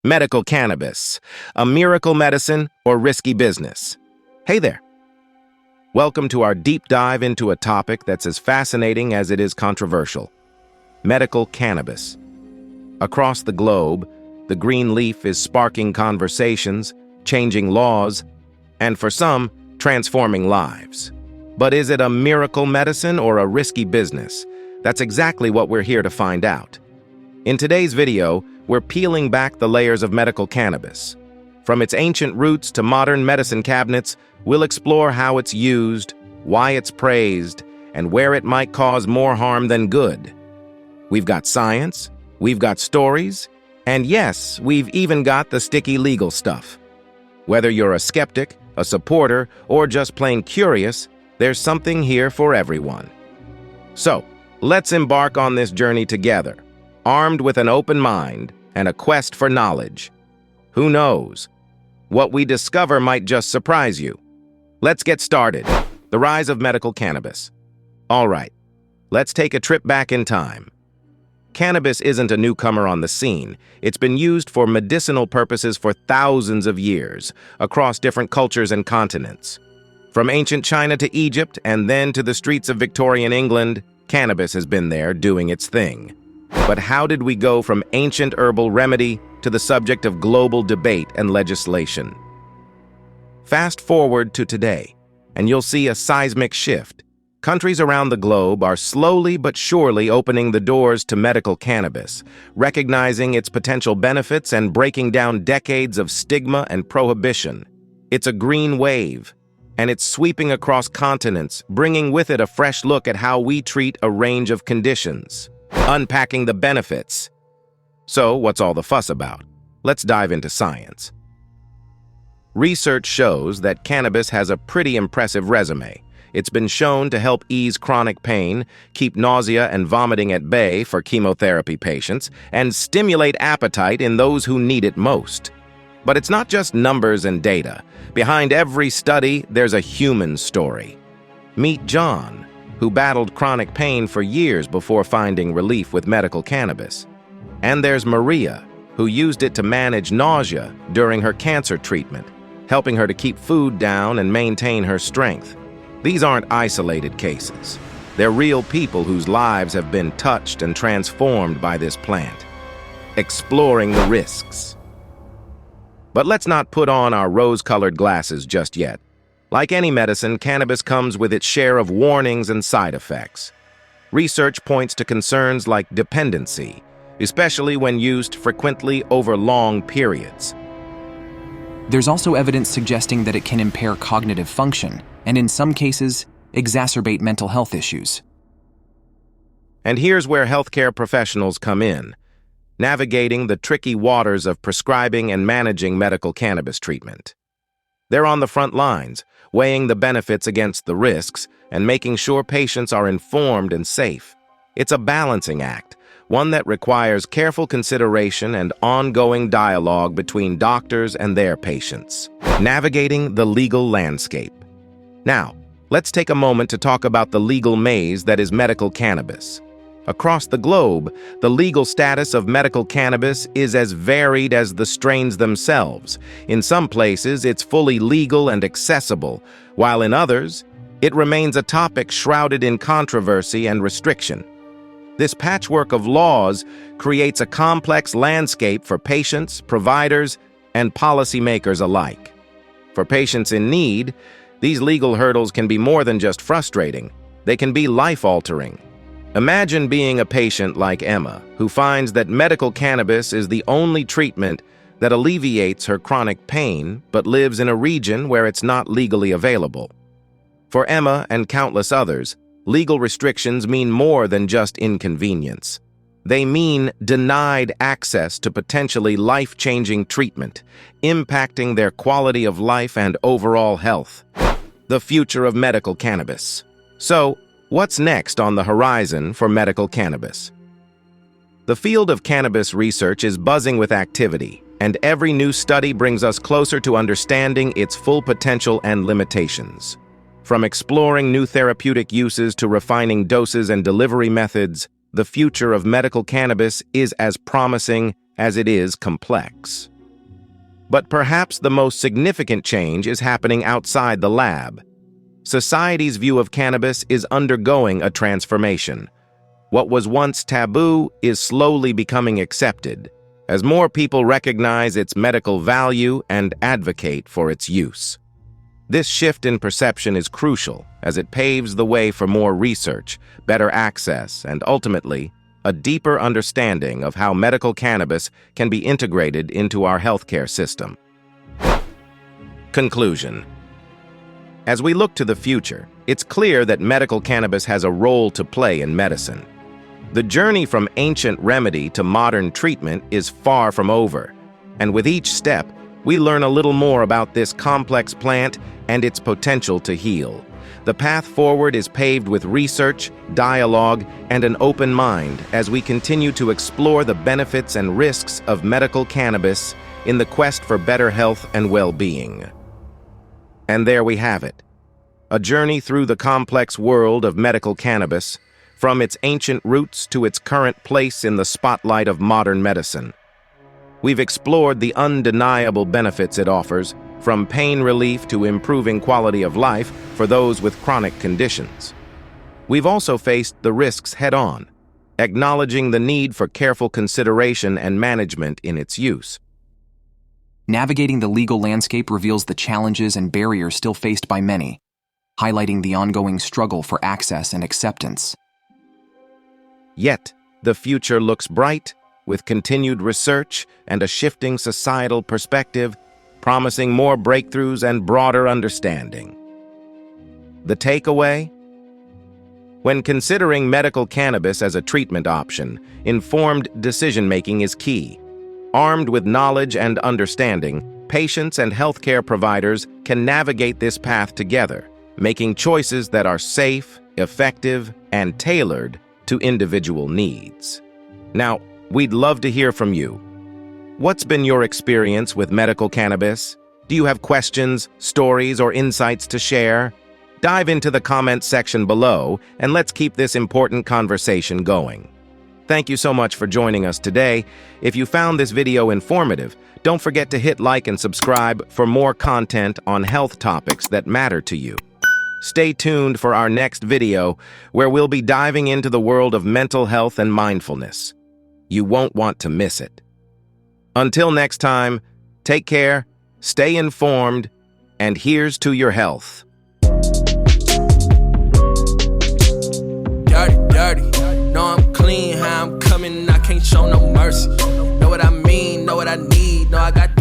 Medical cannabis, a miracle medicine or risky business? Hey there. Welcome to our deep dive into a topic that's as fascinating as it is controversial. Medical cannabis. Across the globe, the green leaf is sparking conversations, changing laws, and for some, transforming lives. But is it a miracle medicine or a risky business? That's exactly what we're here to find out. In today's video, we're peeling back the layers of medical cannabis. From its ancient roots to modern medicine cabinets, we'll explore how it's used, why it's praised, and where it might cause more harm than good. We've got science, we've got stories, and yes, we've even got the sticky legal stuff. Whether you're a skeptic, a supporter, or just plain curious, there's something here for everyone. So, let's embark on this journey together, armed with an open mind and a quest for knowledge. Who knows? What we discover might just surprise you. Let's get started. The rise of medical cannabis. All right, let's take a trip back in time. Cannabis isn't a newcomer on the scene. It's been used for medicinal purposes for thousands of years, across different cultures and continents. From ancient China to Egypt, and then to the streets of Victorian England, cannabis has been there doing its thing. But how did we go from ancient herbal remedy to the subject of global debate and legislation? Fast forward to today, and you'll see a seismic shift. Countries around the globe are slowly but surely opening the doors to medical cannabis, recognizing its potential benefits and breaking down decades of stigma and prohibition. It's a green wave, and it's sweeping across continents, bringing with it a fresh look at how we treat a range of conditions. Unpacking the benefits. So, what's all the fuss about? Let's dive into science. Research shows that cannabis has a pretty impressive resume. It's been shown to help ease chronic pain, keep nausea and vomiting at bay for chemotherapy patients, and stimulate appetite in those who need it most. But it's not just numbers and data. Behind every study, there's a human story. Meet John, who battled chronic pain for years before finding relief with medical cannabis. And there's Maria, who used it to manage nausea during her cancer treatment, helping her to keep food down and maintain her strength. These aren't isolated cases. They're real people whose lives have been touched and transformed by this plant. Exploring the risks. But let's not put on our rose-colored glasses just yet. Like any medicine, cannabis comes with its share of warnings and side effects. Research points to concerns like dependency, especially when used frequently over long periods. There's also evidence suggesting that it can impair cognitive function, and in some cases, exacerbate mental health issues. And here's where healthcare professionals come in, navigating the tricky waters of prescribing and managing medical cannabis treatment. They're on the front lines, weighing the benefits against the risks and making sure patients are informed and safe. It's a balancing act, one that requires careful consideration and ongoing dialogue between doctors and their patients. Navigating the legal landscape. Now, let's take a moment to talk about the legal maze that is medical cannabis. Across the globe, the legal status of medical cannabis is as varied as the strains themselves. In some places, it's fully legal and accessible, while in others, it remains a topic shrouded in controversy and restriction. This patchwork of laws creates a complex landscape for patients, providers, and policymakers alike. For patients in need, these legal hurdles can be more than just frustrating. They can be life-altering. Imagine being a patient like Emma, who finds that medical cannabis is the only treatment that alleviates her chronic pain, but lives in a region where it's not legally available. For Emma and countless others, legal restrictions mean more than just inconvenience. They mean denied access to potentially life-changing treatment, impacting their quality of life and overall health. The future of medical cannabis. So, what's next on the horizon for medical cannabis? The field of cannabis research is buzzing with activity, and every new study brings us closer to understanding its full potential and limitations. From exploring new therapeutic uses to refining doses and delivery methods, the future of medical cannabis is as promising as it is complex. But perhaps the most significant change is happening outside the lab. Society's view of cannabis is undergoing a transformation. What was once taboo is slowly becoming accepted, as more people recognize its medical value and advocate for its use. This shift in perception is crucial, as it paves the way for more research, better access, and ultimately, a deeper understanding of how medical cannabis can be integrated into our healthcare system. Conclusion. As we look to the future, it's clear that medical cannabis has a role to play in medicine. The journey from ancient remedy to modern treatment is far from over, and with each step, we learn a little more about this complex plant and its potential to heal. The path forward is paved with research, dialogue, and an open mind as we continue to explore the benefits and risks of medical cannabis in the quest for better health and well-being. And there we have it, a journey through the complex world of medical cannabis, from its ancient roots to its current place in the spotlight of modern medicine. We've explored the undeniable benefits it offers, from pain relief to improving quality of life for those with chronic conditions. We've also faced the risks head-on, acknowledging the need for careful consideration and management in its use. Navigating the legal landscape reveals the challenges and barriers still faced by many, highlighting the ongoing struggle for access and acceptance. Yet, the future looks bright, with continued research and a shifting societal perspective, promising more breakthroughs and broader understanding. The takeaway? When considering medical cannabis as a treatment option, informed decision-making is key. Armed with knowledge and understanding, patients and healthcare providers can navigate this path together, making choices that are safe, effective, and tailored to individual needs. Now, we'd love to hear from you. What's been your experience with medical cannabis? Do you have questions, stories, or insights to share? Dive into the comments section below, and let's keep this important conversation going. Thank you so much for joining us today. If you found this video informative, don't forget to hit like and subscribe for more content on health topics that matter to you. Stay tuned for our next video, where we'll be diving into the world of mental health and mindfulness. You won't want to miss it. Until next time, take care, stay informed, and here's to your health. Dirty, know I'm clean, how I'm coming, I can't show no mercy. Know what I mean, know what I need, know I got